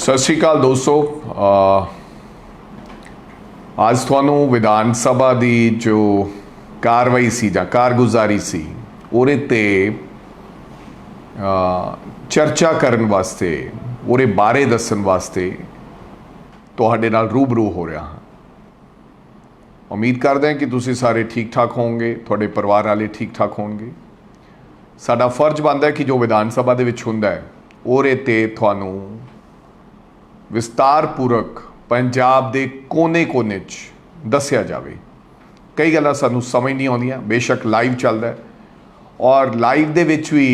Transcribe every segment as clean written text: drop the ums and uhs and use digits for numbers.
सत श्री अकाल दोस्तों, आज ਤੁਹਾਨੂੰ विधान सभा की जो कार्रवाई सी ਜਾਂ कारगुजारी सी ਉਹਦੇ ਤੇ चर्चा ਕਰਨ ਵਾਸਤੇ ਉਹਦੇ ਬਾਰੇ ਦੱਸਣ ਵਾਸਤੇ ਤੁਹਾਡੇ ਨਾਲ रूबरू हो रहा हाँ। उम्मीद करते हैं कि तुसी सारे ठीक ठाक होंगे, ਤੁਹਾਡੇ परिवार वाले ठीक ठाक होंगे। साडा फर्ज बनता है कि जो विधान सभा ਦੇ ਵਿੱਚ ਹੁੰਦਾ है ਉਹਦੇ ਤੇ ਤੁਹਾਨੂੰ विस्तारपूर्वक पंजाब के कोने कोने च दसिया जाए। कई गल्लां सानूं समझ नहीं आउंदियां, बेशक लाइव चलदा है और लाइव दे विच भी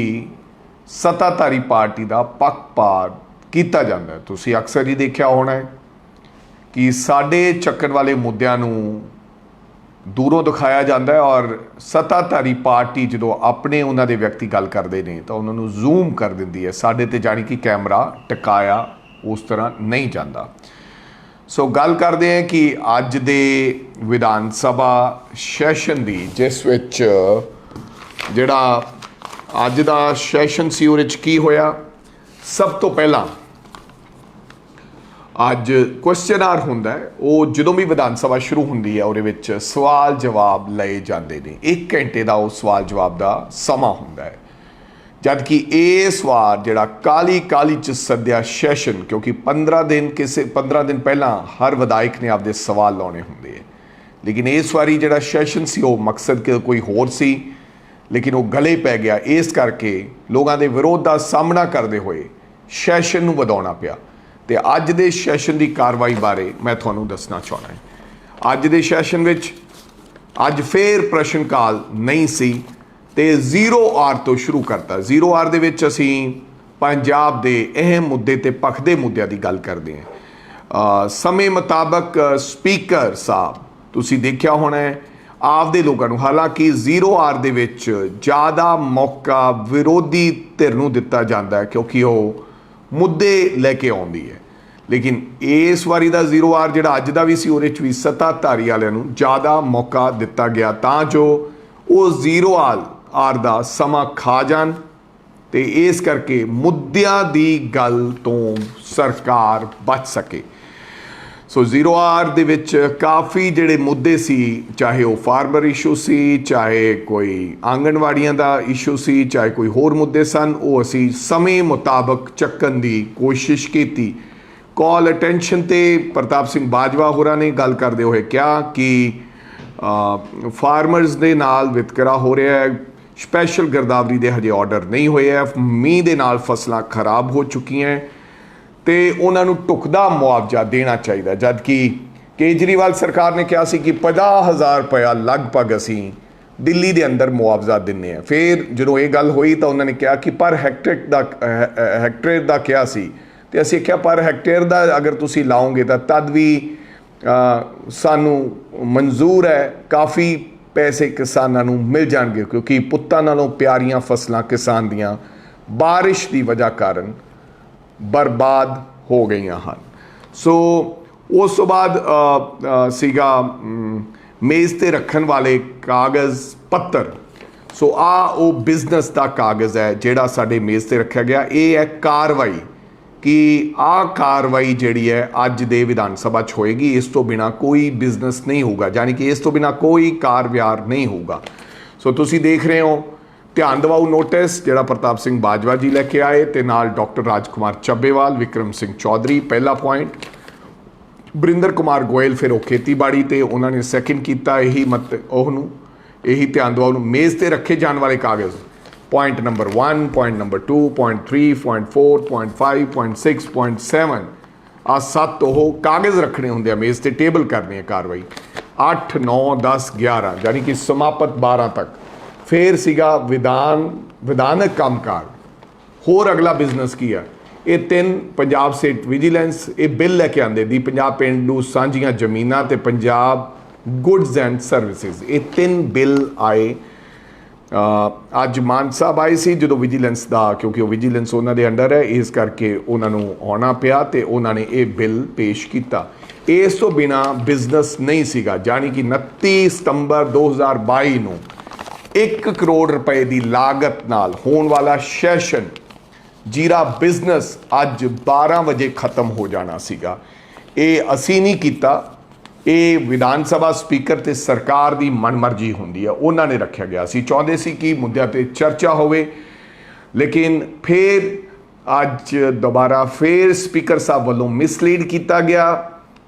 सत्ताधारी पार्टी का पक्षपात किया जाता है। तुसीं अक्सर ही देखा होना है कि साडे चक्कण वाले मुद्दों नूं दूरों दिखाया जाता है और सत्ताधारी पार्टी जो अपने उन्होंने दे व्यक्ति गल करते हैं तो उन्होंने जूम कर देती है, साडे ते जानी कि कैमरा टिकाया उस तरह नहीं जाता। सो गल करते हैं कि अज दे विधान सभा सैशन की जिस विच जिहड़ा अज दा सैशन सी उहदे च की होया। सब तो पहला अज क्वेश्चन आर हुंदा है, वो जदों भी विधान सभा शुरू हुंदी है उहदे विच सवाल जवाब लए जाते हैं। 1 घंटे का वो सवाल जवाब का समा हुंदा है, जबकि इस वार जिहड़ा काली काली च सद्या सैशन, क्योंकि 15 दिन पहला हर विधायक ने आपदे सवाल लाने होंदे है, लेकिन इस वारी जिहड़ा सैशन सी वो मकसद के कोई होर सी, लेकिन वो गले पै गया। इस करके लोगों के विरोध का सामना करते हुए सैशन नूं वधाउणा पिया। तो अज दे सैशन की कार्रवाई बारे मैं तुहानूं दसना चाहुंदा है। अज दे सैशन विच अज फिर प्रश्न काल नहीं सी ते 0 आर तो शुरू करता। 0 आर दे विच असीं पंजाब दे अहम मुद्दे ते पखदे मुद्दों की गल करते हैं। समय मुताबक स्पीकर साहब तुसीं देखिया होना है आपदे लोगों नूं, हालांकि 0 आर दे विच ज़्यादा मौका विरोधी धिर नूं दिता जाता है क्योंकि वो मुद्दे लैके आउंदी है, लेकिन इस वारी दा 0 आर जिहड़ा अज दा भी सी उहदे च भी सत्ताधारी वालिआं नूं ज़्यादा मौका दिता गया तां जो वो 0 आर दा समा खा जान ते इस करके मुद्दिआं दी गल तो सरकार बच सके। सो 0 आर दे विच काफ़ी जिहड़े मुद्दे सी, चाहे वो फार्मर इशू सी, चाहे कोई आंगणवाड़ियां दा इशू सी, चाहे कोई होर मुद्दे सन, वो असी समय मुताबक चक्कन दी कोशिश की। कॉल अटेंशन ते प्रताप सिंह बाजवा होरां ने गल करदे होए क्या कि फार्मर्स दे नाल वितकरा हो रहा है, स्पैशल गिरदावरी दे हजे ऑर्डर नहीं होए है, मींह दे नाल फसलां खराब हो चुकियां ते उन्हां नूं ढुकदा मुआवजा देना चाहिए। जबकि केजरीवाल सरकार ने कहा सी कि 50,000 रुपया लगभग असीं दिल्ली दे अंदर मुआवजा दिन्ने हैं। फिर जो ये गल हुई तो उन्होंने कहा कि पर हैक्टेयर दा कहा सी ते असीं आख्या पर हैक्टेयर दा अगर तुसीं लाओगे तो तद भी सानू मंजूर है, काफ़ी पैसे किसानों नूं मिल जाएंगे क्योंकि पुत्तां नालों प्यारियां फसलां किसान दियां बारिश की वजह कारण बर्बाद हो गई हैं। सो उस तो बाद सीगा मेज़ ते रखन वाले कागज़ पत्तर। सो वो बिजनेस का कागज़ है जिहड़ा साडे मेज़ ते रखा गया। ये है कार्रवाई कि कार्रवाई जिहड़ी है अज दे विधान सभा च होएगी, इस तो बिना कोई बिजनेस नहीं होगा, यानी कि इस तो बिना कोई कार व्यवहार नहीं होगा। सो तुसी देख रहे हो ध्यान दवाओ नोटिस जिहड़ा प्रताप सिंह बाजवा जी लैके आए ते नाल डॉक्टर राजकुमार ਚੱਬੇਵਾਲ, विक्रम सिंह चौधरी पहला पॉइंट, बरिंदर कुमार गोयल फिर वो खेतीबाड़ी ते उन्होंने सैकेंड किया। यही मत ओहनूं यही ध्यान दवाओ मेज़ ते रखे जाने वाले कागज़ point number 1, point number 2, point 3, point 4, point 5, point 6, point 7 आ 7 वो कागज़ रखने होंगे मेज़ ते, टेबल करनी है कार्रवाई 8, 9, 10, 11 यानी कि समाप्त 12 तक। फिर सीगा विधानक कामकाज, होर अगला बिजनेस की है ये 3 पंजाब स्टेट विजिलेंस ये बिल लैके आंदे दी पंजाब पेंडू सांझियां जमीनां ते पंजाब गुड्स एंड सर्विसेज, ये 3 बिल आए। अज मान साहब आए सी जो विजिलेंस का, क्योंकि वो विजिलेंस उन्होंने अंडर है इस करके उन्होंने आना पिया ते उन्होंने ये बिल पेश किया। इस तो बिना बिजनेस नहीं सीगा, यानी कि 29 सितंबर 2022 नूं 1 करोड़ रुपए की लागत नाल होने वाला सैशन जीरा बिजनेस अज 12 वजे खत्म हो जाना सीगा। ये असी नहीं किया, ये विधान सभा स्पीकर ते सरकार की मनमर्जी होंदी है, उन्होंने रखा गया। असी चाहते सी कि मुद्दों पर चर्चा होवे, लेकिन फिर अज दोबारा फिर स्पीकर साहब वालों मिसलीड किया गया।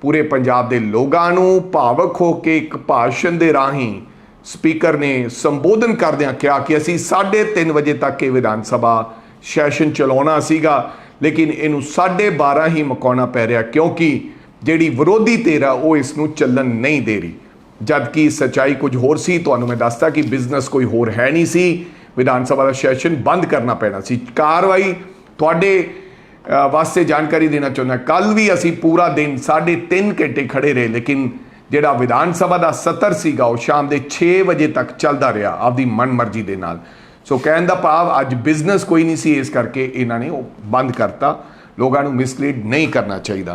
पूरे पंजाब के लोगों नूं भावुक होकर एक भाषण के राही स्पीकर ने संबोधन करदियां कहा कि असी 3:30 वजे तक ये विधान सभा सैशन चलाउणा सीगा, लेकिन इनू 12:30 ही मुकाउणा पै रहा, क्योंकि जिहड़ी विरोधी धिर आ वो इसनूं चलन नहीं दे रही। जबकि सच्चाई कुछ होर सी। तुहानूं मैं दसदा कि बिजनेस कोई होर है नहीं सी, विधान सभा का सैशन बंद करना पैना सी। कार्रवाई तुहाडे वास्ते जानकारी देना चाहुंदा, कल भी असी पूरा दिन 3.5 घंटे खड़े रहे, लेकिन जिहड़ा विधान सभा का सत्र सीगा वो शाम के 6 बजे तक चलता रहा आपकी मन मर्जी के नाल। सो कहण दा भाव अज बिजनेस कोई नहीं सी, इस करके इन्होंने वो बंद करता। लोगों को मिसलीड नहीं करना चाहिए।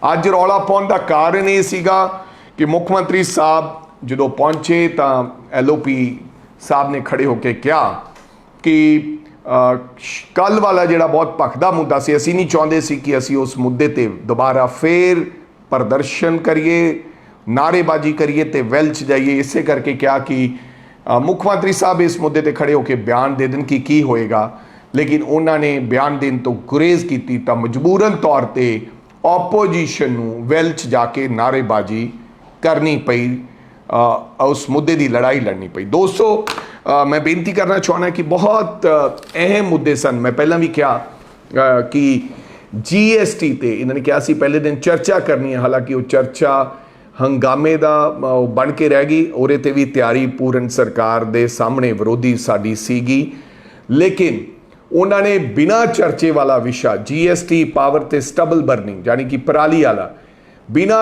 अज रौला पाउण दा कारण ये सीगा कि मुख्यमंत्री साहब जो पहुंचे तो LOP साहब ने खड़े होकर कहा कि कल वाला जिहड़ा बहुत भखदा मुद्दा से, असी नहीं चाहते सी कि असी उस मुद्दे ते दोबारा फिर प्रदर्शन करिए, नारेबाजी करिए तो वैल च जाइए। इसे करके कहा कि मुख्यमंत्री साहब इस मुद्दे ते खड़े होकर बयान दे दें कि की होएगा, लेकिन उन्होंने बयान देने तो गुरेज की, तो मजबूरन तौर पर ओपोजिशन नूं वैल च जाके नारेबाजी करनी पई, उस मुद्दे की लड़ाई लड़नी पई। दोस्तों मैं बेनती करना चाहना कि बहुत अहम मुद्दे सन। मैं पहला भी कहा कि GST ते इन्होंने कहा सी पहले दिन चर्चा करनी है, हालांकि वो चर्चा हंगामे दा बन के रह गई। उहदे ते भी तैयारी पूर्ण सरकार दे सामने विरोधी साडी सीगी, लेकिन उन्होंने बिना चर्चे वाला विषय GST पावर ते स्टबल बर्निंग यानी कि पराली वाला बिना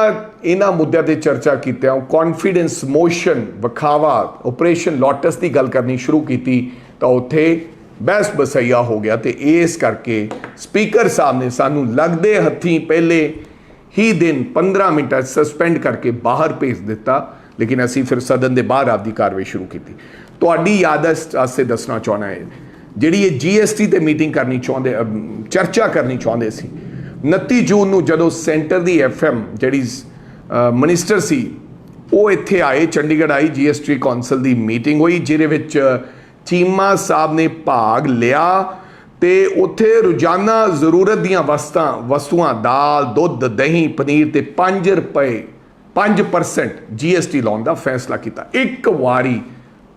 इन्हां मुद्दों पर चर्चा कित्या कॉन्फिडेंस मोशन विखावा ऑपरेशन लोटस की गल करनी शुरू की, तो उत्थे बहस बसैया हो गया। तो इस करके स्पीकर साहब ने सानू लगदे हथी पहले ही दिन 15 मिनट सस्पेंड करके बाहर भेज दिता, लेकिन असी फिर सदन के बाहर आपकी कार्रवाई शुरू की। तुहाडी याददाश्त वास्ते दसना चाहना है, जिहड़ी ये GST ते मीटिंग करनी चाहते चर्चा करनी चाहते सी 29 जून नूं जदों सेंटर की FM जिहड़ी मिनिस्टर सी वो इत्थे आए, चंडीगढ़ आई, GST कौंसल की मीटिंग हुई जिहदे विच चीमा साहब ने भाग लिया। तो उत्थे रोजाना जरूरत दियां वस्तुआं दाल दुध दही पनीर ते 5 रुपए 5% GST लाउण दा फैसला किया। एक वारी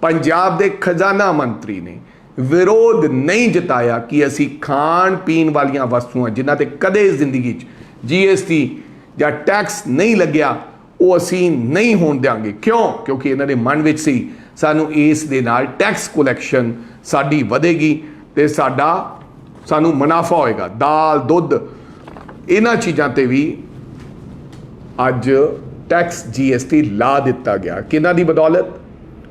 पंजाब दे खजाना मंत्री ने विरोध नहीं जताया कि असी खाण पीण वालियां वस्तुआं जिन्हां ते कदे जिंदगी GST या टैक्स नहीं लग्या वो असी नहीं होण देंगे। क्यों? क्योंकि इन्हां दे मन विच सी सानू इस दे नाल टैक्स कलैक्शन साडी वधेगी ते सानू मुनाफा होएगा। दाल दुध इन्हां चीज़ां ते भी अज टैक्स GST ला दिता गया। किन्हां दी बदौलत?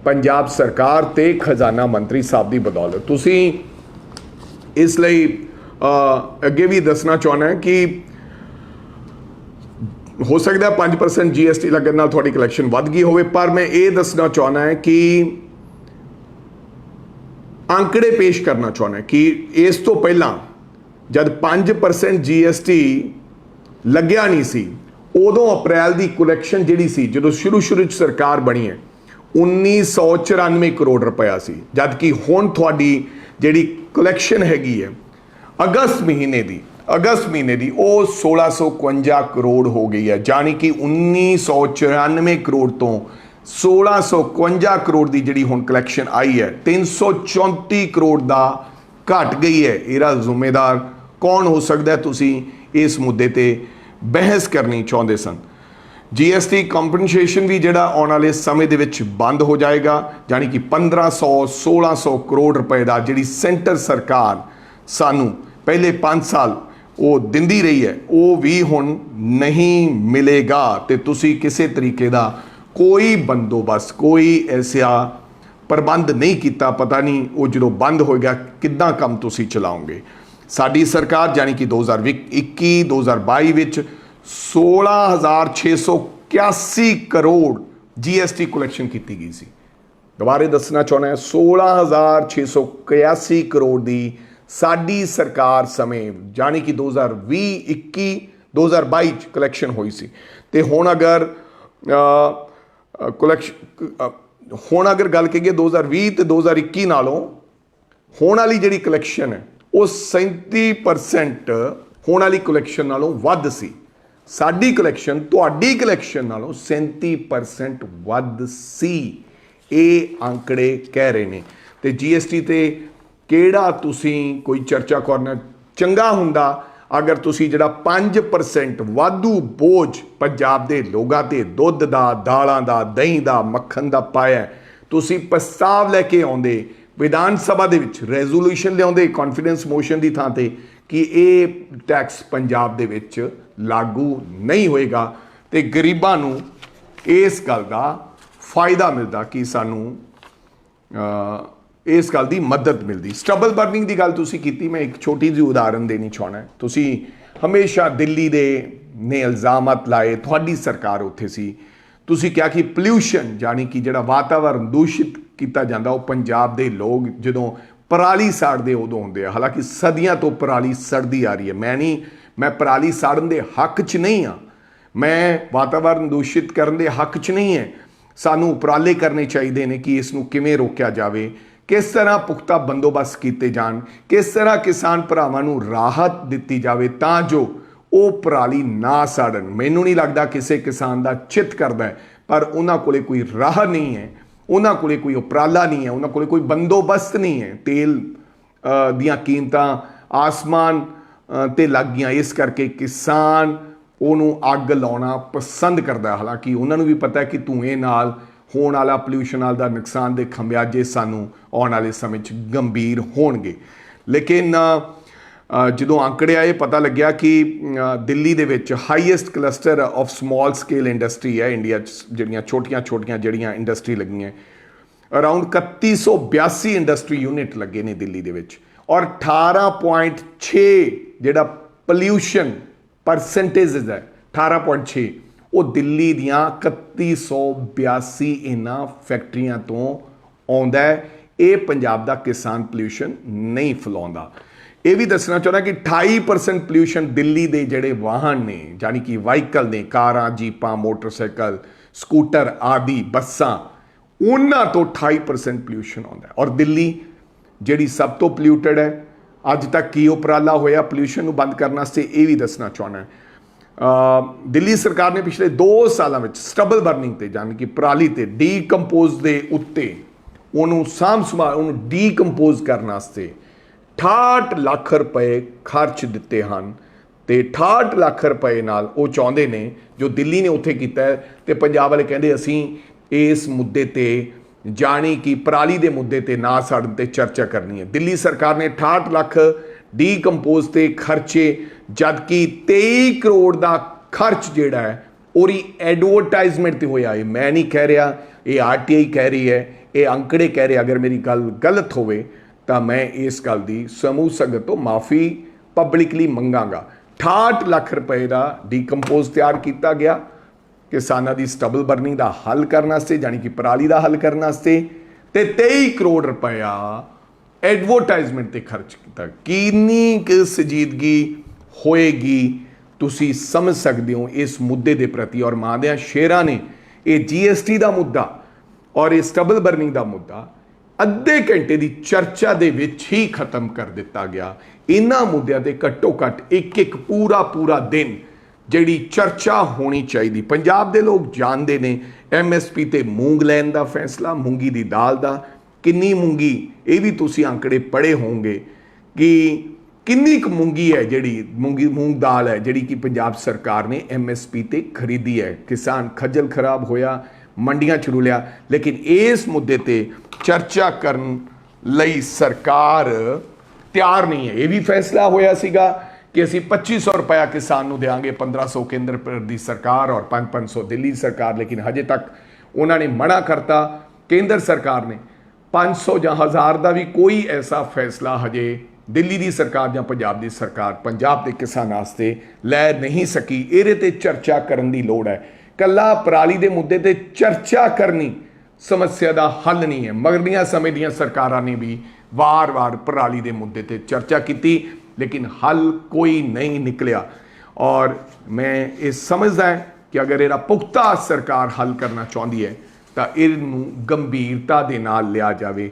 पंजाब सरकार ते खजाना मंत्री साहब की बदौलत। तुसी इसलिए अगे भी दसना चाहना है कि हो सकता है 5% GST लगन नाल थोड़ी कलैक्शन वध गई होवे, पर मैं ये दसना चाहना है कि आंकड़े पेश करना चाहना है कि इस तो पहला जब 5% GST लग्या नहीं सी, उदों अप्रैल की कलैक्शन जिहड़ी सी जो शुरू सरकार बनी है 1994 करोड़ रुपया सी, जबकि हुण तुहाडी जिहड़ी कलैक्शन हैगी है अगस्त महीने दी वो 1651 करोड़ हो गई है। यानी कि 1994 करोड़ तो 1651 करोड़ की जिहड़ी हुण कलैक्शन आई है 334 करोड़ दा घट गई है। इहदा जिम्मेदार कौन हो सकता है? तुसी इस मुद्दे ते बहस करनी चाहते सन। GST कंपनसेशन भी जिहड़ा आने वाले समय दे विच बंद हो जाएगा, यानी कि 1500-1600 करोड़ रुपए का जिहड़ी सेंटर सरकार सानू पहले 5 साल वो दिंदी रही है वो भी हुण नहीं मिलेगा। तो तुसी किसी तरीके का कोई बंदोबस्त कोई ऐसा प्रबंध नहीं किया, पता नहीं वो जो बंद होएगा किद्दां काम तुसी चलाओगे। साडी सरकार यानी कि 2021-2022 विच 16,681 करोड़ GST कलैक्शन की गई सी। दोबारे दसना चाहना है 16,681 करोड़ की ਸਾਡੀ ਸਰਕਾਰ ਸਮੇਂ ਜਾਣੀ ਕਿ 2020 21 2022 ਚ ਕਲੈਕਸ਼ਨ ਹੋਈ ਸੀ। ਤੇ ਹੁਣ ਅਗਰ ਹੁਣ ਅਗਰ ਗੱਲ ਕਰੀਏ 2020 ਤੇ 2021 ਨਾਲੋਂ ਹੋਣ ਵਾਲੀ ਜਿਹੜੀ ਕਲੈਕਸ਼ਨ ਹੈ ਉਹ 37% ਹੋਣ ਵਾਲੀ ਕਲੈਕਸ਼ਨ ਨਾਲੋਂ ਵੱਧ ਸੀ। ਸਾਡੀ ਕਲੈਕਸ਼ਨ ਤੁਹਾਡੀ ਕਲੈਕਸ਼ਨ ਨਾਲੋਂ 37% ਵੱਧ ਸੀ, ਇਹ ਅੰਕੜੇ ਕਹਿ ਰਹੇ ਨੇ। ਤੇ GST ਤੇ ਕਿਹੜਾ ਤੁਸੀਂ ਕੋਈ ਚਰਚਾ ਕਰਨਾ ਚੰਗਾ ਹੁੰਦਾ ਅਗਰ ਤੁਸੀਂ ਜਿਹੜਾ 5% ਵਾਧੂ ਬੋਝ ਪੰਜਾਬ ਦੇ ਲੋਕਾਂ ਤੇ ਦੁੱਧ ਦਾ, ਦਾਲਾਂ ਦਾ, ਦਹੀਂ ਦਾ, ਮੱਖਣ ਦਾ ਪਾਇਆ, ਤੁਸੀਂ ਪ੍ਰਸਤਾਵ ਲੈ ਕੇ ਆਉਂਦੇ ਵਿਧਾਨ ਸਭਾ ਦੇ ਵਿੱਚ, ਰੈਜ਼ੋਲੂਸ਼ਨ ਲਿਆਉਂਦੇ ਕੌਨਫੀਡੈਂਸ ਮੋਸ਼ਨ ਦੀ ਥਾਂ ਤੇ ਕਿ ਇਹ ਟੈਕਸ ਪੰਜਾਬ ਦੇ ਵਿੱਚ ਲਾਗੂ ਨਹੀਂ ਹੋਏਗਾ ਤੇ ਗਰੀਬਾਂ ਨੂੰ ਇਸ ਗੱਲ ਦਾ ਫਾਇਦਾ ਮਿਲਦਾ ਕਿ ਸਾਨੂੰ ਇਸ ਗੱਲ ਦੀ ਮਦਦ ਮਿਲਦੀ। ਸਟਬਲ ਬਰਨਿੰਗ ਦੀ ਗੱਲ ਤੁਸੀਂ ਕੀਤੀ, ਮੈਂ ਇੱਕ ਛੋਟੀ ਜਿਹੀ ਉਦਾਹਰਨ ਦੇਣੀ ਚਾਹੁੰਦਾ। ਤੁਸੀਂ ਹਮੇਸ਼ਾ ਦਿੱਲੀ ਦੇ ਨੇ ਇਲਜ਼ਾਮਤ ਲਾਏ, ਤੁਹਾਡੀ ਸਰਕਾਰ ਉੱਥੇ ਸੀ, ਤੁਸੀਂ ਕਿਹਾ ਕਿ ਪੋਲਿਊਸ਼ਨ ਜਾਣੀ ਕਿ ਜਿਹੜਾ ਵਾਤਾਵਰਨ ਦੂਸ਼ਿਤ ਕੀਤਾ ਜਾਂਦਾ ਉਹ ਪੰਜਾਬ ਦੇ ਲੋਕ ਜਦੋਂ ਪਰਾਲੀ ਸਾੜਦੇ ਉਦੋਂ ਹੁੰਦੇ ਆ। ਹਾਲਾਂਕਿ ਸਦੀਆਂ ਤੋਂ ਪਰਾਲੀ ਸੜਦੀ ਆ ਰਹੀ ਹੈ। ਮੈਂ ਪਰਾਲੀ ਸਾੜਨ ਦੇ ਹੱਕ 'ਚ ਨਹੀਂ ਹਾਂ, ਮੈਂ ਵਾਤਾਵਰਨ ਦੂਸ਼ਿਤ ਕਰਨ ਦੇ ਹੱਕ 'ਚ ਨਹੀਂ ਹੈ। ਸਾਨੂੰ ਉਪਰਾਲੇ ਕਰਨੇ ਚਾਹੀਦੇ ਨੇ ਕਿ ਇਸ ਨੂੰ ਕਿਵੇਂ ਰੋਕਿਆ ਜਾਵੇ, ਕਿਸ ਤਰ੍ਹਾਂ ਪੁਖਤਾ ਬੰਦੋਬਸਤ ਕੀਤੇ ਜਾਣ, ਕਿਸ ਤਰ੍ਹਾਂ ਕਿਸਾਨ ਭਰਾਵਾਂ ਨੂੰ ਰਾਹਤ ਦਿੱਤੀ ਜਾਵੇ ਤਾਂ ਜੋ ਉਹ ਪਰਾਲੀ ਨਾ ਸਾੜਨ। ਮੈਨੂੰ ਨਹੀਂ ਲੱਗਦਾ ਕਿਸੇ ਕਿਸਾਨ ਦਾ ਚਿੱਤ ਕਰਦਾ ਹੈ, ਪਰ ਉਹਨਾਂ ਕੋਲੇ ਕੋਈ ਰਾਹ ਨਹੀਂ ਹੈ, ਉਹਨਾਂ ਕੋਲੇ ਕੋਈ ਉਪਰਾਲਾ ਨਹੀਂ ਹੈ, ਉਹਨਾਂ ਕੋਲੇ ਕੋਈ ਬੰਦੋਬਸਤ ਨਹੀਂ ਹੈ। ਤੇਲ ਦੀਆਂ ਕੀਮਤਾਂ ਆਸਮਾਨ ਤੇ ਲੱਗ ਗਈਆਂ, ਇਸ ਕਰਕੇ ਕਿਸਾਨ ਉਹਨੂੰ ਅੱਗ ਲਾਉਣਾ ਪਸੰਦ ਕਰਦਾ। ਹਾਲਾਂਕਿ ਉਹਨਾਂ ਨੂੰ ਵੀ ਪਤਾ ਹੈ ਕਿ ਧੂਏ ਨਾਲ ਹੋਣ ਵਾਲਾ ਪੋਲਿਊਸ਼ਨ ਨਾਲ ਦਾ ਨੁਕਸਾਨ ਦੇ ਖਮਿਆਜੇ ਸਾਨੂੰ ਆਉਣ ਵਾਲੇ ਸਮੇਂ 'ਚ ਗੰਭੀਰ ਹੋਣਗੇ। ਲੇਕਿਨ ਜਦੋਂ ਅੰਕੜੇ ਆਏ ਪਤਾ ਲੱਗਿਆ ਕਿ ਦਿੱਲੀ ਦੇ ਵਿੱਚ highest cluster of small scale industry ਹੈ ਇੰਡੀਆ 'ਚ, ਜਿਹੜੀਆਂ ਛੋਟੀਆਂ ਜਿਹੜੀਆਂ ਇੰਡਸਟਰੀ ਲੱਗੀਆਂ, ਅਰਾਊਂਡ 3182 ਇੰਡਸਟਰੀ ਯੂਨਿਟ ਲੱਗੇ ਨੇ ਦਿੱਲੀ ਦੇ ਵਿੱਚ, ਔਰ 18.6 ਜਿਹੜਾ ਪੋਲਿਊਸ਼ਨ ਪਰਸੈਂਟੇਜ ਹੈ 18.6 ਉਹ ਦਿੱਲੀ ਦੀਆਂ 3182 ਇਹਨਾਂ ਫੈਕਟਰੀਆਂ ਤੋਂ ਆਉਂਦਾ ਹੈ। ਇਹ ਪੰਜਾਬ ਦਾ ਕਿਸਾਨ ਪੋਲਿਊਸ਼ਨ ਨਹੀਂ ਫੈਲਾਉਂਦਾ। ਇਹ ਵੀ ਦੱਸਣਾ ਚਾਹੁੰਦਾ ਕਿ 28% ਪੋਲਿਊਸ਼ਨ ਦਿੱਲੀ ਦੇ ਜਿਹੜੇ ਵਾਹਨ ਨੇ ਜਾਨੀ ਕਿ ਵਾਹੀਕਲ ਨੇ, ਕਾਰਾਂ, ਜੀਪਾਂ, ਮੋਟਰਸਾਈਕਲ, ਸਕੂਟਰ ਆਦਿ, ਬੱਸਾਂ, ਉਹਨਾਂ ਤੋਂ 28% ਪੋਲਿਊਸ਼ਨ ਆਉਂਦਾ। ਔਰ ਦਿੱਲੀ ਜਿਹੜੀ ਸਭ ਤੋਂ ਪੋਲਿਊਟਡ ਹੈ, ਅੱਜ ਤੱਕ ਕੀ ਉਪਰਾਲਾ ਹੋਇਆ ਪੋਲਿਊਸ਼ਨ ਨੂੰ ਬੰਦ ਕਰਨ ਵਾਸਤੇ, ਇਹ ਵੀ ਦੱਸਣਾ ਚਾਹੁੰਦਾ। ਦਿੱਲੀ ਸਰਕਾਰ ਨੇ ਪਿਛਲੇ 2 ਸਾਲਾਂ ਵਿੱਚ ਸਟਬਲ ਬਰਨਿੰਗ ਤੇ ਜਾਨੀ ਕਿ ਪਰਾਲੀ ਤੇ ਡੀਕੰਪੋਜ਼ ਦੇ ਉੱਤੇ ਉਹਨੂੰ ਸਾਂਭ ਸੰਭਾਲ, ਉਹਨੂੰ ਡੀਕੰਪੋਜ਼ ਕਰਨ ਵਾਸਤੇ 68 ਲੱਖ ਰੁਪਏ ਖਰਚ ਦਿੱਤੇ ਹਨ। ਤੇ 68 ਲੱਖ ਰੁਪਏ ਨਾਲ ਉਹ ਚਾਹੁੰਦੇ ਨੇ ਜੋ ਦਿੱਲੀ ਨੇ ਉੱਥੇ ਕੀਤਾ ਹੈ, ਤੇ ਪੰਜਾਬ ਵਾਲੇ ਕਹਿੰਦੇ ਅਸੀਂ ਇਸ ਮੁੱਦੇ ਤੇ ਜਾਣੀ ਕਿ ਪਰਾਲੀ ਦੇ ਮੁੱਦੇ ਤੇ ਨਾ ਸਾੜਨ ਤੇ ਚਰਚਾ ਕਰਨੀ ਹੈ। ਦਿੱਲੀ ਸਰਕਾਰ ਨੇ 68 ਲੱਖ ਡੀਕੰਪੋਜ਼ ਤੇ ਖਰਚੇ, ਜਦਕਿ 23 ਕਰੋੜ ਦਾ ਖਰਚ ਜਿਹੜਾ ਹੈ ਉਹਦੀ ਐਡਵਰਟਾਈਜ਼ਮੈਂਟ ਤੇ ਹੋਇਆ ਹੈ। ਮੈਂ ਨਹੀਂ ਕਹਿ ਰਿਹਾ, ਇਹ RTI ਕਹਿ ਰਹੀ ਹੈ, ਇਹ ਅੰਕੜੇ ਕਹਿ ਰਹੇ। ਅਗਰ ਮੇਰੀ ਗੱਲ ਗਲਤ ਹੋਵੇ ਤਾਂ ਮੈਂ ਇਸ ਗੱਲ ਦੀ ਸਮੂਹ ਸੰਗਤ ਤੋਂ ਮਾਫੀ ਪਬਲਿਕਲੀ ਮੰਗਾਂਗਾ। 68 ਲੱਖ ਰੁਪਏ ਦਾ ਡੀਕੰਪੋਜ਼ ਤਿਆਰ ਕੀਤਾ ਗਿਆ ਕਿਸਾਨਾਂ ਦੀ ਸਟਬਲ ਬਰਨਿੰਗ ਦਾ ਹੱਲ ਕਰਨ ਵਾਸਤੇ, ਜਾਣੀ ਕਿ ਪਰਾਲੀ ਦਾ ਹੱਲ ਕਰਨ ਵਾਸਤੇ, ਤੇ 23 ਕਰੋੜ ਰੁਪਇਆ ਐਡਵਰਟਾਈਜ਼ਮੈਂਟ ਤੇ ਖਰਚ ਕੀਤਾ। ਕਿੰਨੀ ਕੁ ਸੰਜੀਦਗੀ ਹੋਏਗੀ ਤੁਸੀਂ ਸਮਝ ਸਕਦੇ ਹੋ ਇਸ ਮੁੱਦੇ ਦੇ ਪ੍ਰਤੀ। ਔਰ ਮਾਂ ਦਿਆਂ ਸ਼ੇਰਾਂ ਨੇ ਇਹ GST ਦਾ ਮੁੱਦਾ ਔਰ ਇਹ ਸਟਬਲ ਬਰਨਿੰਗ ਦਾ ਮੁੱਦਾ ਅੱਧੇ ਘੰਟੇ ਦੀ ਚਰਚਾ ਦੇ ਵਿੱਚ ਹੀ ਖਤਮ ਕਰ ਦਿੱਤਾ ਗਿਆ। ਇਹਨਾਂ ਮੁੱਦਿਆਂ ਤੇ ਘੱਟੋ ਘੱਟ ਇੱਕ ਪੂਰਾ ਦਿਨ ਜਿਹੜੀ ਚਰਚਾ ਹੋਣੀ ਚਾਹੀਦੀ। ਪੰਜਾਬ ਦੇ ਲੋਕ ਜਾਣਦੇ ਨੇ MSP ਤੇ ਮੂੰਗ ਲੈਣ ਦਾ ਫੈਸਲਾ, ਮੂੰਗੀ ਦੀ ਦਾਲ ਦਾ, ਕਿੰਨੀ ਮੂੰਗੀ, ਇਹ ਵੀ ਤੁਸੀਂ ਅੰਕੜੇ ਪੜ੍ਹੇ ਹੋਣਗੇ ਕਿ ਕਿੰਨੀ ਕੁ ਮੂੰਗੀ ਹੈ ਜਿਹੜੀ ਮੂੰਗ ਦਾਲ ਹੈ ਜਿਹੜੀ ਕਿ ਪੰਜਾਬ ਸਰਕਾਰ ਨੇ MSP ਤੇ ਖਰੀਦੀ ਹੈ। ਕਿਸਾਨ ਖੱਜਲ ਖਰਾਬ ਹੋਇਆ, ਮੰਡੀਆਂ 'ਚ ਰੁਲਿਆ, ਲੇਕਿਨ ਇਸ ਮੁੱਦੇ ਤੇ ਚਰਚਾ ਕਰਨ ਲਈ ਸਰਕਾਰ ਤਿਆਰ ਨਹੀਂ ਹੈ। ਇਹ ਵੀ ਫੈਸਲਾ ਹੋਇਆ ਸੀਗਾ ਕਿ ਅਸੀਂ 2500 ਰੁਪਇਆ ਕਿਸਾਨ ਨੂੰ ਦੇਵਾਂਗੇ, 1500 ਕੇਂਦਰ ਦੀ ਸਰਕਾਰ ਔਰ 500 ਦਿੱਲੀ ਸਰਕਾਰ, ਲੇਕਿਨ ਹਜੇ ਤੱਕ ਉਹਨਾਂ ਨੇ ਮਨਾ ਕਰਤਾ। ਕੇਂਦਰ ਸਰਕਾਰ ਨੇ 500 ਜਾਂ 1000 ਦਾ ਵੀ ਕੋਈ ਐਸਾ ਫੈਸਲਾ ਹਜੇ ਦਿੱਲੀ ਦੀ ਸਰਕਾਰ ਜਾਂ ਪੰਜਾਬ ਦੀ ਸਰਕਾਰ ਪੰਜਾਬ ਦੇ ਕਿਸਾਨਾਂ ਵਾਸਤੇ ਲੈ ਨਹੀਂ ਸਕੀ। ਇਹਦੇ ਤੇ ਚਰਚਾ ਕਰਨ ਦੀ ਲੋੜ ਹੈ। ਕੱਲਾ ਪਰਾਲੀ ਦੇ ਮੁੱਦੇ ਤੇ ਚਰਚਾ ਕਰਨੀ ਸਮੱਸਿਆ ਦਾ ਹੱਲ ਨਹੀਂ ਹੈ। ਮਗਰਲੀਆਂ ਸਮੇਂ ਦੀਆਂ ਸਰਕਾਰਾਂ ਨੇ ਵੀ वार वार पराली के मुद्दे ते चर्चा की, लेकिन हल कोई नहीं निकलिया। और मैं ये समझदा है कि अगर इहदा पुख्ता सरकार हल करना चाहती है तो इहनूं गंभीरता दे नाल लिया जाए।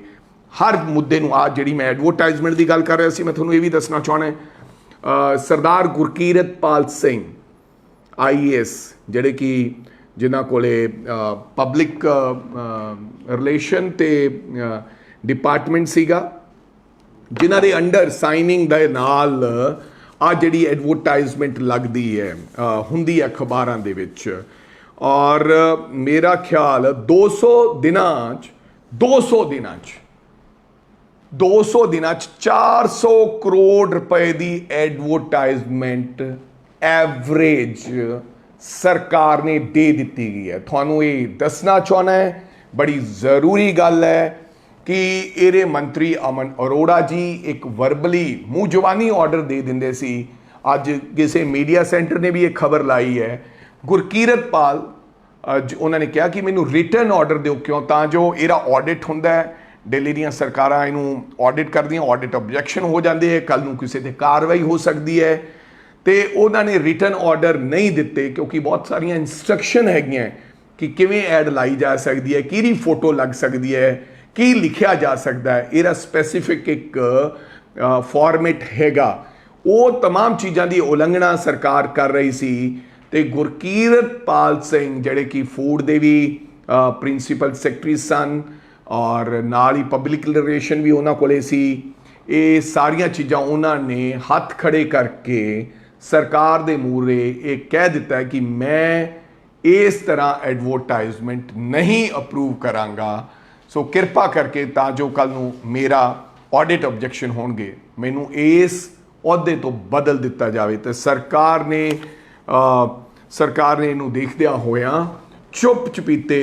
हर मुद्दे नूं, आ जिहड़ी मैं एडवरटाइजमेंट की गल कर रहा सी, मैं तुहानूं ये भी दसना चाहना, सरदार गुरकीरतपाल सिंह IAS जिहड़े कि जिन्हां कोले पब्लिक रिलेशन ते डिपार्टमेंट सीगा, जिन्हां दे अंडर साइनिंग दे नाल आ जिहड़ी एडवरटाइजमेंट लगदी है हुंदी है अखबारां दे विच। और मेरा ख्याल 200 दिनां 200 दिनां 400 करोड़ रुपए की एडवरटाइजमेंट एवरेज सरकार ने दे दी गई है। थानू ये दसना चाहना है, बड़ी ज़रूरी गल है कि एरे मंत्री अमन अरोड़ा जी एक वर्बली मूँह जवानी ऑर्डर दे देंदे सी। अज किसी मीडिया सेंटर ने भी एक खबर लाई है, गुरकीरतपाल उन्होंने कहा कि मैनू रिटन ऑर्डर दो, क्यों तां जो इहदा ऑडिट हुंदा है, दिल्ली दीयां सरकारां इहनूं ऑडिट करदियां, ऑडिट ऑब्जैक्शन हो जाते हैं, कल नूं किसी ते कार्रवाई हो सकती है। तो उन्होंने रिटन ऑर्डर नहीं दिते क्योंकि बहुत सारिया इंस्ट्रक्शन हैगियां कि किवें ऐड लाई जा सकती है, किहदी फोटो लग सकती है, की लिखिया जा सकता है, इहदा स्पैसीफिक एक फॉर्मेट हैगा। वो तमाम चीज़ों की उलंघना सरकार कर रही सी। ते गुरकीरतपाल सिंह जिहड़े कि फूड दे भी प्रिंसीपल सैकटरी सन और नाल ही पब्लिक रिलेशन भी उन्हां कोले सी, ये सारिया चीज़ां उन्होंने हथ खड़े करके सरकार दे मूहरे ये कह दिता है कि मैं इस तरह एडवरटाइजमेंट नहीं अप्रूव करांगा। सो किरपा करके तां जो कल नूं मेरा ऑडिट ऑब्जैक्शन होणगे मैनूं इस अहुदे तो बदल दिता जाए। तो सरकार ने इनू देखदिया होया चुप चपीते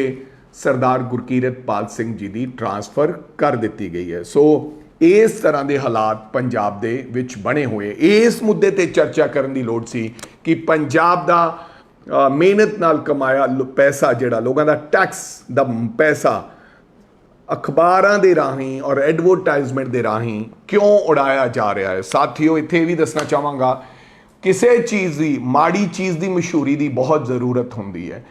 सरदार गुरकीरतपाल सिंह जी की ट्रांसफर कर दी गई है। सो इस तरह के हालात पंजाब दे विच बने हुए, इस मुद्दे ते चर्चा करने की लोड़ सी कि पंजाब दा मेहनत नाल कमाया पैसा, जिहड़ा लोगों का टैक्स दा पैसा अखबारां दे राहीं और एडवरटाइजमेंट दे राहीं क्यों उड़ाया जा रहा है। साथियों, इत्थे भी दसना चाहांगा, किसी चीज़ की माड़ी चीज़ की मशहूरी की बहुत ज़रूरत होंदी है।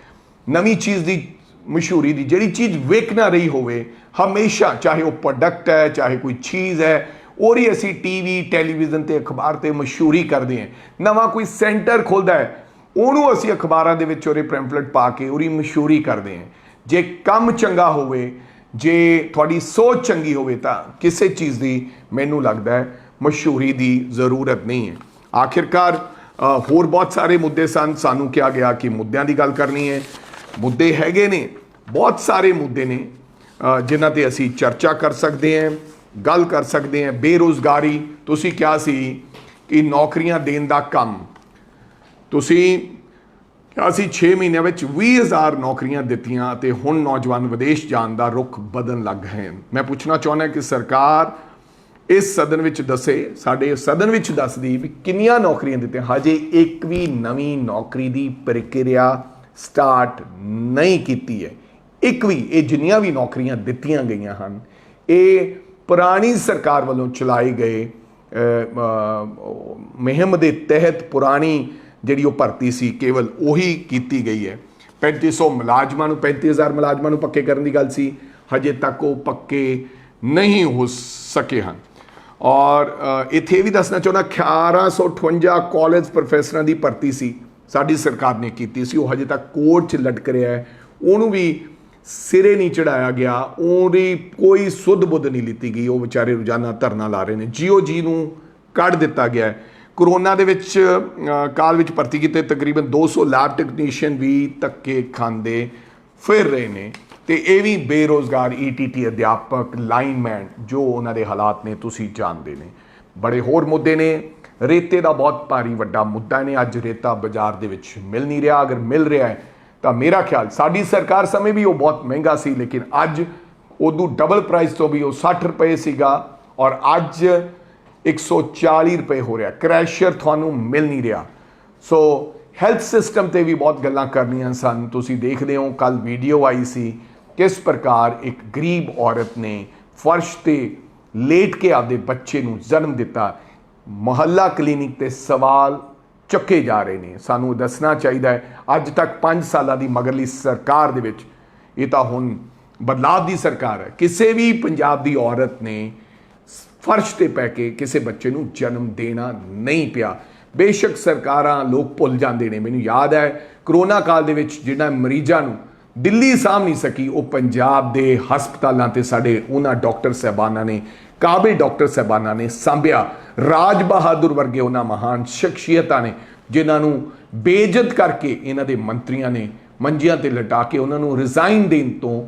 नवी चीज़ की मशहूरी की, जिहड़ी चीज़ विक ना रही होवे, हमेशा चाहे वो प्रोडक्ट है चाहे कोई चीज़ है, और ही असी टीवी टैलीविजन ते अखबार ते मशहूरी करते हैं। नवा कोई सेंटर खुलता है, उन्होंने असी अखबारों के विच पैम्फलेट पा के उहदी मशहूरी करते हैं। जे काम चंगा होवे, जे थोड़ी सोच चंगी होवे, तां किसी चीज़ की मैनू लगता है मशहूरी की ज़रूरत नहीं है। आखिरकार होर बहुत सारे मुद्दे सन, सानू कहा गया कि मुद्दों की गल करनी है। मुद्दे हैगे ने, बहुत सारे मुद्दे ने जिन्हां ते असी चर्चा कर सकते हैं, गल कर सकते हैं। बेरोज़गारी, तुसी क्या सी कि नौकरियां देण दा काम, तुसी क्या सी 6 महीनों में 20,000 नौकरियां दित्तियां ते हुण नौजवान विदेश जाण दा रुख बदन लग गए हैं। मैं पूछना चाहुंदा कि सरकार इस सदन विच दसे, साडे सदन विच दस दी भी किन्नियां नौकरियां दित्तियां। हजे एक भी नवी नौकरी की प्रक्रिया स्टार्ट नहीं की है। एक भी, ये जिन्नियां भी नौकरियां दित्तियां गईयां हन, ये पुरानी सरकार वालों चलाए गए मुहिम के तहत पुरानी जिहड़ी भर्ती सी केवल उही की गई है। 3500 मुलाजमां नूं, 35,000 मुलाजमां नूं पक्के करने की गल सी, हजे तक वो पक्के नहीं हो सके हैं। और इत्थे भी दसना चाहुंदा 1158 कॉलेज प्रोफैसरां की भर्ती सी साडी सरकार ने की सी, वो हजे तक कोर्ट च लटक रहा है, उन्होंने भी सिरे नहीं चढ़ाया गया, उहदी कोई सुध बुध नहीं लीती गई। वो बेचारे रोजाना धरना ला रहे हैं, जीओ जी नूं कढ़ दिता गया है। कोरोना दे विच काल विच भर्ती किए तकरीबन 200 लैब टैक्नीशियन भी धक्के खांदे फिर रहे हैं। तो ये भी बेरोज़गार ETT अध्यापक, लाइनमैन, जो उन्होंने हालात ने तुसी जानते हैं। बड़े होर मुद्दे ने, रेते का बहुत भारी वड्डा मुद्दा ने। अज रेता बाजार दे विच मिल नहीं रहा, अगर मिल रहा है तो मेरा ख्याल साडी सरकार समय भी वो बहुत महंगा सी, लेकिन अज उदू डबल प्राइस तो भी वो 60 रुपए सीगा और अज 140 रुपए हो रहा। क्रैशर थानू मिल नहीं रहा। सो हैल्थ सिस्टम ते भी बहुत गल्लां करनियां सन। तुसी देखदे हो कल वीडियो आई सी किस प्रकार एक गरीब औरत ने फर्श ते ਲੇਟ ਕੇ ਆਪਦੇ ਬੱਚੇ ਨੂੰ ਜਨਮ ਦਿੱਤਾ। ਮੁਹੱਲਾ ਕਲੀਨਿਕ ਤੇ ਸਵਾਲ ਚੱਕੇ ਜਾ ਰਹੇ ਨੇ। ਸਾਨੂੰ ਦੱਸਣਾ ਚਾਹੀਦਾ ਹੈ ਅੱਜ ਤੱਕ 5 ਸਾਲਾਂ ਦੀ ਮਗਰਲੀ ਸਰਕਾਰ ਦੇ ਵਿੱਚ, ਇਹ ਤਾਂ ਹੁਣ ਬਦਲਾਅ ਦੀ ਸਰਕਾਰ ਹੈ, ਕਿਸੇ ਵੀ ਪੰਜਾਬ ਦੀ ਔਰਤ ਨੇ ਫਰਸ਼ ਤੇ ਪੈ ਕੇ ਕਿਸੇ ਬੱਚੇ ਨੂੰ ਜਨਮ ਦੇਣਾ ਨਹੀਂ ਪਿਆ। ਬੇਸ਼ੱਕ ਸਰਕਾਰਾਂ ਲੋਕ ਭੁੱਲ ਜਾਂਦੇ ਨੇ। ਮੈਨੂੰ ਯਾਦ ਹੈ ਕਰੋਨਾ ਕਾਲ ਦੇ ਵਿੱਚ ਜਿਹਨਾਂ ਮਰੀਜ਼ਾਂ ਨੂੰ ਦਿੱਲੀ ਸਾਂਭ ਨਹੀਂ ਸਕੀ, ਉਹ ਪੰਜਾਬ ਦੇ ਹਸਪਤਾਲਾਂ ਤੇ ਸਾਡੇ ਉਹਨਾਂ ਡਾਕਟਰ ਸਾਹਿਬਾਨਾਂ ਨੇ, ਕਾਬਿਲ ਡਾਕਟਰ ਸਾਹਿਬਾਨਾਂ ਨੇ ਸਾਂਭਿਆ। ਰਾਜ ਬਹਾਦਰ ਵਰਗੇ ਉਹਨਾਂ ਮਹਾਨ ਸ਼ਖਸੀਅਤਾਂ ਨੇ ਜਿਨ੍ਹਾਂ ਨੂੰ ਬੇਇੱਜ਼ਤ ਕਰਕੇ ਇਹਨਾਂ ਦੇ ਮੰਤਰੀਆਂ ਨੇ ਮੰਜੀਆਂ ਤੇ ਲਟਾ ਕੇ ਉਹਨਾਂ ਨੂੰ ਰਿਜ਼ਾਈਨ ਦੇਣ ਤੋਂ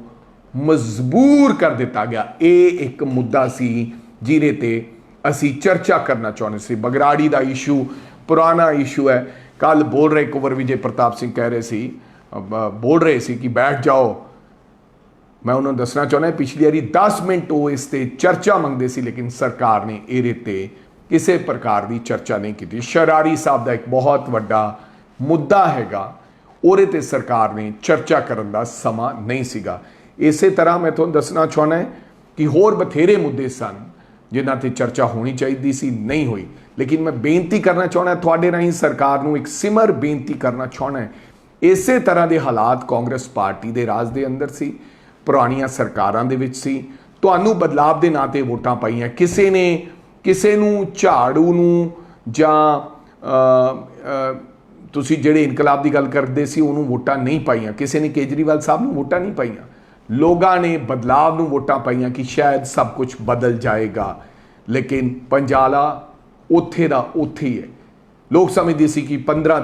ਮਜਬੂਰ ਕਰ ਦਿੱਤਾ ਗਿਆ। ਇਹ ਇੱਕ ਮੁੱਦਾ ਸੀ ਜਿਹਦੇ ਤੇ ਅਸੀਂ ਚਰਚਾ ਕਰਨਾ ਚਾਹੁੰਦੇ ਸੀ। ਬਗਰਾੜੀ ਦਾ ਇਸ਼ੂ ਪੁਰਾਣਾ ਇਸ਼ੂ ਹੈ। ਕੱਲ ਬੋਲ ਰਹੇ ਕੁੰਵਰ ਵਿਜੇ ਪ੍ਰਤਾਪ ਸਿੰਘ ਕਹਿ ਰਹੇ ਸੀ, ਬੋਲ ਰਹੇ ਸੀ ਕਿ ਬੈਠ ਜਾਓ। ਮੈਂ ਉਹਨਾਂ ਨੂੰ ਦੱਸਣਾ ਚਾਹੁੰਦਾ ਪਿਛਲੀ ਵਾਰੀ 10 ਮਿੰਟ ਉਹ ਇਸ ਤੇ ਚਰਚਾ ਮੰਗਦੇ ਸੀ, ਲੇਕਿਨ ਸਰਕਾਰ ਨੇ ਇਹਦੇ ਤੇ ਕਿਸੇ ਪ੍ਰਕਾਰ ਦੀ ਚਰਚਾ ਨਹੀਂ ਕੀਤੀ। ਸ਼ਰਾਰੀ ਸਾਹਿਬ ਦਾ ਇੱਕ ਬਹੁਤ ਵੱਡਾ ਮੁੱਦਾ ਹੈਗਾ, ਉਹਦੇ ਤੇ ਸਰਕਾਰ ਨੇ ਚਰਚਾ ਕਰਨ ਦਾ ਸਮਾਂ ਨਹੀਂ ਸੀਗਾ। ਇਸੇ ਤਰ੍ਹਾਂ ਮੈਂ ਤੁਹਾਨੂੰ ਦੱਸਣਾ ਚਾਹੁੰਦਾ ਕਿ ਹੋਰ ਬਥੇਰੇ ਮੁੱਦੇ ਸਨ ਜਿਨ੍ਹਾਂ ਤੇ ਚਰਚਾ ਹੋਣੀ ਚਾਹੀਦੀ ਸੀ, ਨਹੀਂ ਹੋਈ। ਲੇਕਿਨ ਮੈਂ ਬੇਨਤੀ ਕਰਨਾ ਚਾਹੁੰਦਾ ਤੁਹਾਡੇ ਰਾਹੀਂ ਸਰਕਾਰ ਨੂੰ, ਇੱਕ ਸਿਮਰ ਬੇਨਤੀ ਕਰਨਾ ਚਾਹੁੰਦਾ। ਇਸੇ ਤਰ੍ਹਾਂ ਦੇ ਹਾਲਾਤ ਕਾਂਗਰਸ ਪਾਰਟੀ ਦੇ ਰਾਜ ਦੇ ਅੰਦਰ ਸੀ, ਪੁਰਾਣੀਆਂ ਸਰਕਾਰਾਂ ਦੇ ਵਿੱਚ ਸੀ। ਤੁਹਾਨੂੰ ਬਦਲਾਵ ਦੇ ਨਾਂ ਤੇ ਵੋਟਾਂ ਪਾਈਆਂ, ਕਿਸੇ ਨੇ ਕਿਸੇ ਨੂੰ ਝਾੜੂ ਨੂੰ ਜਾਂ ਤੁਸੀਂ ਜਿਹੜੇ ਇਨਕਲਾਬ ਦੀ ਗੱਲ ਕਰਦੇ ਸੀ ਉਹਨੂੰ ਵੋਟਾਂ ਨਹੀਂ ਪਾਈਆਂ, ਕਿਸੇ ਨੇ ਕੇਜਰੀਵਾਲ ਸਾਹਿਬ ਨੂੰ ਵੋਟਾਂ ਨਹੀਂ ਪਾਈਆਂ। ਲੋਕਾਂ ਨੇ ਬਦਲਾਵ ਨੂੰ ਵੋਟਾਂ ਪਾਈਆਂ ਕਿ ਸ਼ਾਇਦ ਸਭ ਕੁਝ ਬਦਲ ਜਾਏਗਾ। ਲੇਕਿਨ ਪੰਜਾਲਾ ਉੱਥੇ ਦਾ ਉੱਥੇ ਹੀ ਹੈ। ਲੋਕ ਸਮਝਦੇ ਸੀ ਕਿ 15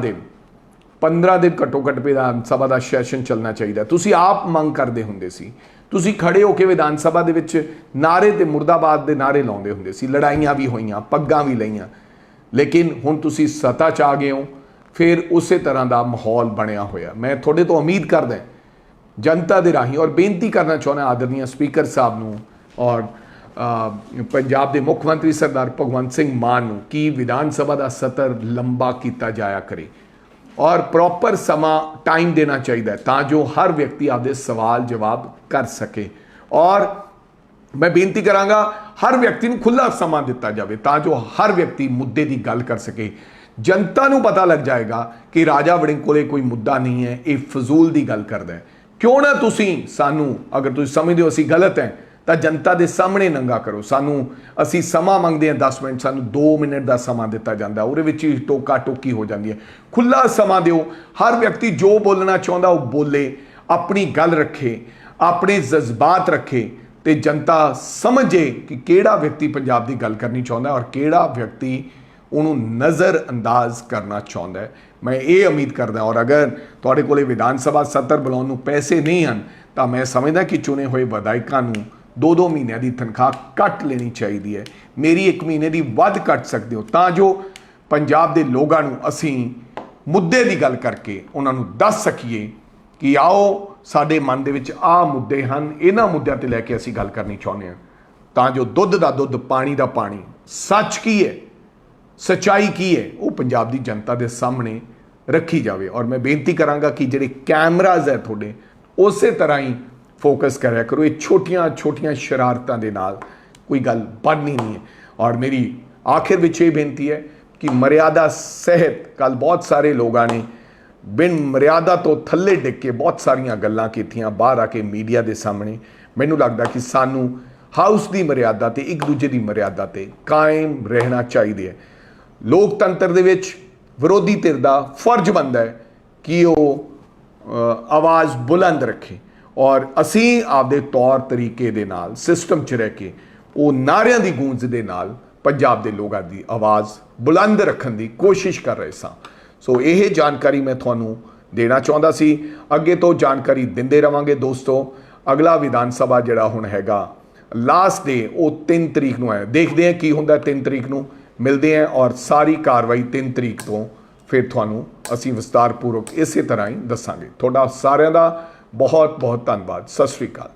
ਦਿਨ ਘੱਟੋ ਘੱਟ ਵਿਧਾਨ ਸਭਾ ਦਾ ਸੈਸ਼ਨ ਚੱਲਣਾ ਚਾਹੀਦਾ। ਤੁਸੀਂ ਆਪ ਮੰਗ ਕਰਦੇ ਹੁੰਦੇ ਸੀ, ਤੁਸੀਂ ਖੜੇ ਹੋ ਕੇ ਵਿਧਾਨ ਸਭਾ ਦੇ ਵਿੱਚ ਨਾਰੇ ਤੇ ਮੁਰਦਾਬਾਦ ਦੇ ਨਾਰੇ ਲਾਉਂਦੇ ਹੁੰਦੇ ਸੀ। ਲੜਾਈਆਂ ਵੀ ਹੋਈਆਂ, ਪੱਗਾਂ ਵੀ ਲਈਆਂ, ਲੇਕਿਨ ਹੁਣ ਤੁਸੀਂ ਸੱਤਾ 'ਚ ਆ ਗਏ ਹੋ, ਫਿਰ ਉਸੇ ਤਰ੍ਹਾਂ ਦਾ ਮਾਹੌਲ ਬਣਿਆ ਹੋਇਆ। ਮੈਂ ਤੁਹਾਡੇ ਤੋਂ ਉਮੀਦ ਕਰਦਾ ਜਨਤਾ ਦੇ ਰਾਹੀਂ ਔਰ ਬੇਨਤੀ ਕਰਨਾ ਚਾਹੁੰਦਾ ਆਦਰਨੀय ਸਪੀਕਰ ਸਾਹਿਬ ਨੂੰ ਔਰ ਪੰਜਾਬ ਦੇ ਮੁੱਖ ਮੰਤਰੀ ਸਰਦਾਰ ਭਗਵੰਤ ਸਿੰਘ ਮਾਨ ਨੂੰ ਕਿ ਵਿਧਾਨ ਸਭਾ ਦਾ ਸਤਰ ਲੰਬਾ ਕੀਤਾ ਜਾਇਆ ਕਰੇ ਔਰ ਪ੍ਰੋਪਰ ਸਮਾਂ ਟਾਈਮ ਦੇਣਾ ਚਾਹੀਦਾ ਤਾਂ ਜੋ ਹਰ ਵਿਅਕਤੀ ਆਪਦੇ ਸਵਾਲ ਜਵਾਬ ਕਰ ਸਕੇ। ਔਰ ਮੈਂ ਬੇਨਤੀ ਕਰਾਂਗਾ ਹਰ ਵਿਅਕਤੀ ਨੂੰ ਖੁੱਲ੍ਹਾ ਸਮਾਂ ਦਿੱਤਾ ਜਾਵੇ ਤਾਂ ਜੋ ਹਰ ਵਿਅਕਤੀ ਮੁੱਦੇ ਦੀ ਗੱਲ ਕਰ ਸਕੇ। ਜਨਤਾ ਨੂੰ ਪਤਾ ਲੱਗ ਜਾਏਗਾ ਕਿ ਰਾਜਾ ਵੜਿੰਗ ਕੋਲੇ ਕੋਈ ਮੁੱਦਾ ਨਹੀਂ ਹੈ, ਇਹ ਫਜ਼ੂਲ ਦੀ ਗੱਲ ਕਰਦਾ ਹੈ। ਕਿਉਂ ਨਾ ਤੁਸੀਂ ਸਾਨੂੰ, ਅਗਰ ਤੁਸੀਂ ਸਮਝਦੇ ਹੋ ਅਸੀਂ ਗਲਤ ਹੈ ਤਾਂ ਜਨਤਾ ਦੇ ਸਾਹਮਣੇ ਨੰਗਾ ਕਰੋ। ਸਾਨੂੰ ਅਸੀਂ ਸਮਾਂ ਮੰਗਦੇ ਹਾਂ 10 ਮਿੰਟ, ਸਾਨੂੰ 2 ਮਿੰਟ ਦਾ ਸਮਾਂ ਦਿੱਤਾ ਜਾਂਦਾ, ਉਹਦੇ ਵਿੱਚ ਹੀ ਟੋਕਾ ਟੋਕੀ ਹੋ ਜਾਂਦੀ ਹੈ। ਖੁੱਲ੍ਹਾ ਸਮਾਂ ਦਿਓ, ਹਰ ਵਿਅਕਤੀ ਜੋ ਬੋਲਣਾ ਚਾਹੁੰਦਾ ਉਹ ਬੋਲੇ, ਆਪਣੀ ਗੱਲ ਰੱਖੇ, ਆਪਣੇ ਜਜ਼ਬਾਤ ਰੱਖੇ ਤੇ ਜਨਤਾ ਸਮਝੇ ਕਿ ਕਿਹੜਾ ਵਿਅਕਤੀ ਪੰਜਾਬ ਦੀ ਗੱਲ ਕਰਨੀ ਚਾਹੁੰਦਾ ਔਰ ਕਿਹੜਾ ਵਿਅਕਤੀ ਉਹਨੂੰ ਨਜ਼ਰ ਅੰਦਾਜ਼ ਕਰਨਾ ਚਾਹੁੰਦਾ ਹੈ। ਮੈਂ ਇਹ ਉਮੀਦ ਕਰਦਾ ਔਰ ਅਗਰ ਤੁਹਾਡੇ ਕੋਲੇ ਵਿਧਾਨ ਸਭਾ ਸੱਤਰ ਬੁਲਾਉਣ ਨੂੰ ਪੈਸੇ ਨਹੀਂ ਹਨ ਤਾਂ ਮੈਂ ਸਮਝਦਾ ਕਿ ਚੁਣੇ ਹੋਏ ਵਿਧਾਇਕਾਂ ਨੂੰ 2-2 ਮਹੀਨਿਆਂ ਦੀ ਤਨਖਾਹ ਕੱਟ ਲੈਣੀ ਚਾਹੀਦੀ ਹੈ। ਮੇਰੀ 1 ਮਹੀਨੇ ਦੀ ਵੱਧ ਕੱਟ ਸਕਦੇ ਹੋ ਤਾਂ ਜੋ ਪੰਜਾਬ ਦੇ ਲੋਕਾਂ ਨੂੰ ਅਸੀਂ ਮੁੱਦੇ ਦੀ ਗੱਲ ਕਰਕੇ ਉਹਨਾਂ ਨੂੰ ਦੱਸ ਸਕੀਏ ਕਿ ਆਓ ਸਾਡੇ ਮਨ ਦੇ ਵਿੱਚ ਆਹ ਮੁੱਦੇ ਹਨ, ਇਹਨਾਂ ਮੁੱਦਿਆਂ ਤੇ ਲੈ ਕੇ ਅਸੀਂ ਗੱਲ ਕਰਨੀ ਚਾਹੁੰਦੇ ਹਾਂ ਤਾਂ ਜੋ ਦੁੱਧ ਦਾ ਦੁੱਧ, ਪਾਣੀ ਦਾ ਪਾਣੀ, ਸੱਚ ਕੀ ਹੈ, ਸੱਚਾਈ ਕੀ ਹੈ, ਉਹ ਪੰਜਾਬ ਦੀ ਜਨਤਾ ਦੇ ਸਾਹਮਣੇ ਰੱਖੀ ਜਾਵੇ। ਔਰ ਮੈਂ ਬੇਨਤੀ ਕਰਾਂਗਾ ਕਿ ਜਿਹੜੇ ਕੈਮਰਾਜ਼ ਹੈ ਤੁਹਾਡੇ ਉਸੇ ਤਰ੍ਹਾਂ ਹੀ ਫੋਕਸ ਕਰਿਆ ਕਰੋ। ਇਹ ਛੋਟੀਆਂ ਸ਼ਰਾਰਤਾਂ ਦੇ ਨਾਲ ਕੋਈ ਗੱਲ ਬਣਨੀ ਨਹੀਂ ਹੈ। ਔਰ ਮੇਰੀ ਆਖਿਰ ਵਿੱਚ ਇਹ ਬੇਨਤੀ ਹੈ ਕਿ ਮਰਿਆਦਾ ਸਹਿਤ ਕੱਲ ਬਹੁਤ ਸਾਰੇ ਲੋਕਾਂ ਨੇ ਬਿਨ ਮਰਿਆਦਾ ਤੋਂ ਥੱਲੇ ਡਿੱਗ ਕੇ ਬਹੁਤ ਸਾਰੀਆਂ ਗੱਲਾਂ ਕੀਤੀਆਂ ਬਾਹਰ ਆ ਕੇ ਮੀਡੀਆ ਦੇ ਸਾਹਮਣੇ। ਮੈਨੂੰ ਲੱਗਦਾ ਕਿ ਸਾਨੂੰ ਹਾਊਸ ਦੀ ਮਰਿਆਦਾ ਤੇ ਇੱਕ ਦੂਜੇ ਦੀ ਮਰਿਆਦਾ ਤੇ ਕਾਇਮ ਰਹਿਣਾ ਚਾਹੀਦਾ ਹੈ। ਲੋਕਤੰਤਰ ਦੇ ਵਿੱਚ ਵਿਰੋਧੀ ਧਿਰ ਦਾ ਫਰਜ਼ ਬਣਦਾ ਹੈ ਕਿ ਉਹ ਆਵਾਜ਼ ਬੁਲੰਦ ਰੱਖੇ ਔਰ ਅਸੀਂ ਆਪਦੇ ਤੌਰ ਤਰੀਕੇ ਦੇ ਨਾਲ ਸਿਸਟਮ 'ਚ ਰਹਿ ਕੇ ਉਹ ਨਾਰਿਆਂ ਦੀ ਗੂੰਜ ਦੇ ਨਾਲ ਪੰਜਾਬ ਦੇ ਲੋਕਾਂ ਦੀ ਆਵਾਜ਼ ਬੁਲੰਦ ਰੱਖਣ ਦੀ ਕੋਸ਼ਿਸ਼ ਕਰ ਰਹੇ ਸਾਂ। ਸੋ ਇਹ ਜਾਣਕਾਰੀ ਮੈਂ ਤੁਹਾਨੂੰ ਦੇਣਾ ਚਾਹੁੰਦਾ ਸੀ। ਅੱਗੇ ਤੋਂ ਜਾਣਕਾਰੀ ਦਿੰਦੇ ਰਵਾਂਗੇ ਦੋਸਤੋ। ਅਗਲਾ ਵਿਧਾਨ ਸਭਾ ਜਿਹੜਾ ਹੁਣ ਹੈਗਾ ਲਾਸਟ ਡੇ ਉਹ 3 ਤਰੀਕ ਨੂੰ ਹੈ। ਦੇਖਦੇ ਹਾਂ ਕੀ ਹੁੰਦਾ 3 ਤਰੀਕ ਨੂੰ। ਮਿਲਦੇ ਹਾਂ ਔਰ ਸਾਰੀ ਕਾਰਵਾਈ 3 ਤਰੀਕ ਤੋਂ ਫਿਰ ਤੁਹਾਨੂੰ ਅਸੀਂ ਵਿਸਤਾਰਪੂਰਵਕ ਇਸੇ ਤਰ੍ਹਾਂ ਹੀ ਦੱਸਾਂਗੇ। ਤੁਹਾਡਾ ਸਾਰਿਆਂ ਦਾ ਬਹੁਤ ਬਹੁਤ ਧੰਨਵਾਦ। ਸਤਿ ਸ਼੍ਰੀ ਅਕਾਲ।